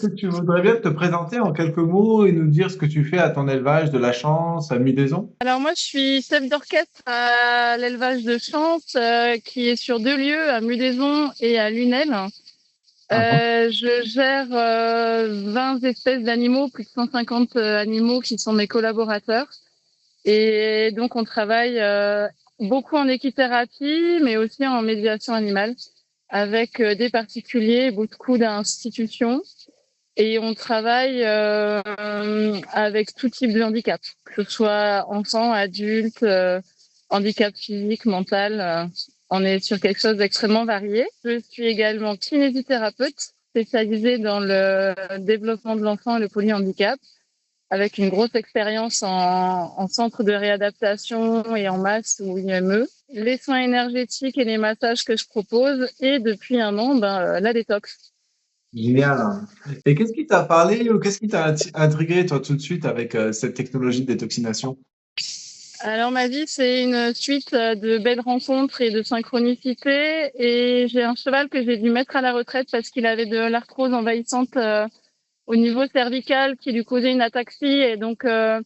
est-ce que tu voudrais bien te présenter en quelques mots et nous dire ce que tu fais à ton élevage de la Chance à Mudaison? Alors moi, je suis chef d'orchestre à l'élevage de Chance, qui est sur deux lieux, à Mudaison et à Lunel. Ah bon? Je gère 20 espèces d'animaux, plus de 150 animaux qui sont mes collaborateurs. Et donc, on travaille beaucoup en équithérapie, mais aussi en médiation animale, avec des particuliers, beaucoup d'institutions. Et on travaille avec tout type de handicap, que ce soit enfant, adulte, handicap physique, mental. On est sur quelque chose d'extrêmement varié. Je suis également kinésithérapeute spécialisée dans le développement de l'enfant et le polyhandicap, avec une grosse expérience en centre de réadaptation et en masse ou IME. Les soins énergétiques et les massages que je propose, et depuis un an, la détox. Génial. Et qu'est-ce qui t'a parlé ou qu'est-ce qui t'a intrigué toi tout de suite avec cette technologie de détoxination? Alors ma vie, c'est une suite de belles rencontres et de synchronicités. Et j'ai un cheval que j'ai dû mettre à la retraite parce qu'il avait de l'arthrose envahissante au niveau cervical qui lui causait une ataxie. Et donc à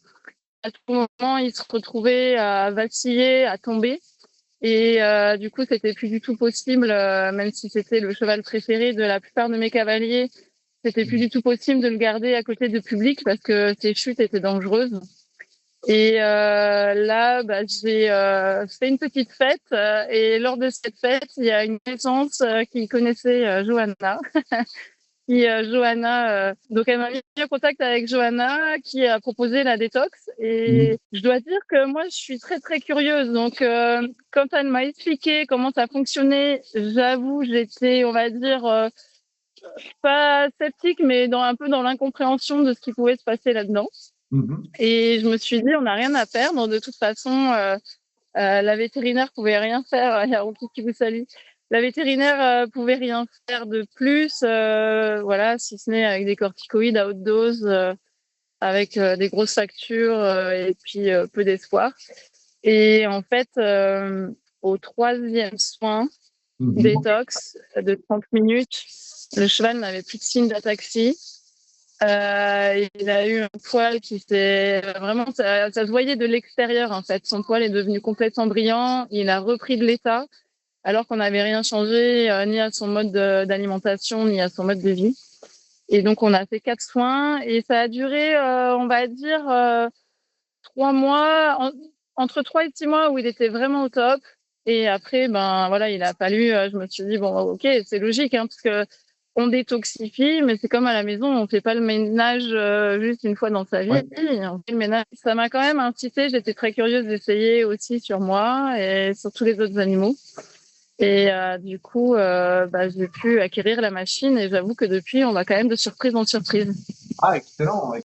tout moment, il se retrouvait à vaciller, à tomber. Et du coup, c'était plus du tout possible, même si c'était le cheval préféré de la plupart de mes cavaliers, c'était plus du tout possible de le garder à côté de public parce que ses chutes étaient dangereuses. Et là, j'ai fait une petite fête, et lors de cette fête, il y a une naissance qui connaissait Johanna. Donc elle m'a mis en contact avec Johanna qui a proposé la détox. Mhm. Et je dois dire que moi, je suis très très curieuse. Donc quand elle m'a expliqué comment ça fonctionnait, j'avoue, j'étais, on va dire, pas sceptique, mais un peu dans l'incompréhension de ce qui pouvait se passer là-dedans. Mhm. Et je me suis dit, on n'a rien à perdre. De toute façon, la vétérinaire pouvait rien faire. Il y a Rocky qui vous salue. La vétérinaire pouvait rien faire de plus, voilà, si ce n'est avec des corticoïdes à haute dose, avec des grosses factures et puis peu d'espoir. Et en fait, au troisième soin Mhm. détox de 30 minutes, le cheval n'avait plus de signes d'ataxie. Il a eu un poil qui s'est vraiment, ça se voyait de l'extérieur en fait. Son poil est devenu complètement brillant. Il a repris de l'état alors qu'on n'avait rien changé ni à son mode d'alimentation ni à son mode de vie. Et donc on a fait 4 soins et ça a duré, on va dire, 3 mois, entre 3 et 6 mois où il était vraiment au top. Et après, ben voilà, il a fallu. Je me suis dit bon, ok, c'est logique, hein, parce que on détoxifie, mais c'est comme à la maison, on fait pas le ménage juste une fois dans sa vie. Ouais. On fait le ménage. Ça m'a quand même incité. J'étais très curieuse d'essayer aussi sur moi et sur tous les autres animaux. Et du coup, j'ai pu acquérir la machine et j'avoue que depuis, on va quand même de surprise en surprise. Ah, excellent.